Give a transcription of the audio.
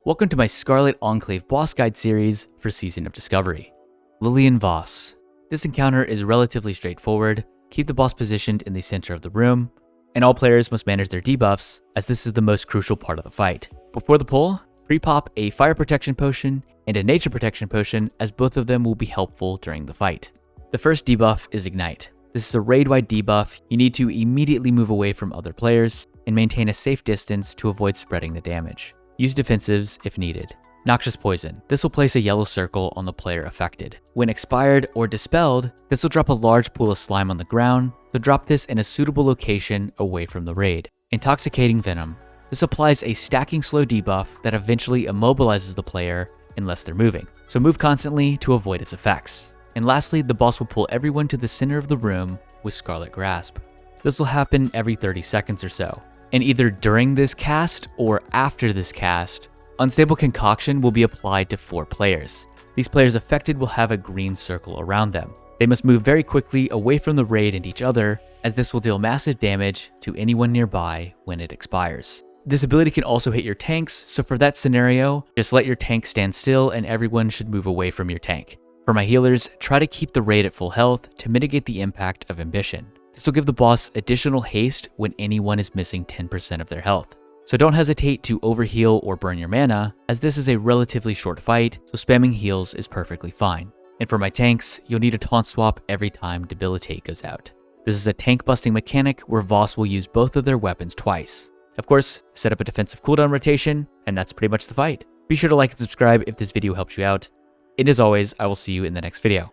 Welcome to my Scarlet Enclave boss guide series for Season of Discovery. Lillian Voss. This encounter is relatively straightforward. Keep the boss positioned in the center of the room, and all players must manage their debuffs, as this is the most crucial part of the fight. Before the pull, pre-pop a fire protection potion and a nature protection potion, as both of them will be helpful during the fight. The first debuff is Ignite. This is a raid-wide debuff. You need to immediately move away from other players and maintain a safe distance to avoid spreading the damage. Use defensives if needed. Noxious Poison. This will place a yellow circle on the player affected. When expired or dispelled, this will drop a large pool of slime on the ground, so drop this in a suitable location away from the raid. Intoxicating Venom. This applies a stacking slow debuff that eventually immobilizes the player unless they're moving, so move constantly to avoid its effects. And lastly, the boss will pull everyone to the center of the room with Scarlet Grasp. This will happen every 30 seconds or so, and either during this cast or after this cast, Unstable Concoction will be applied to 4 players. These players affected will have a green circle around them. They must move very quickly away from the raid and each other, as this will deal massive damage to anyone nearby when it expires. This ability can also hit your tanks, so for that scenario, just let your tank stand still and everyone should move away from your tank. For my healers, try to keep the raid at full health to mitigate the impact of Ambition. This will give the boss additional haste when anyone is missing 10% of their health. So don't hesitate to overheal or burn your mana, as this is a relatively short fight, so spamming heals is perfectly fine. And for my tanks, you'll need a taunt swap every time Debilitate goes out. This is a tank busting mechanic where Voss will use both of their weapons twice. Of course, set up a defensive cooldown rotation, and that's pretty much the fight. Be sure to like and subscribe if this video helps you out. And as always, I will see you in the next video.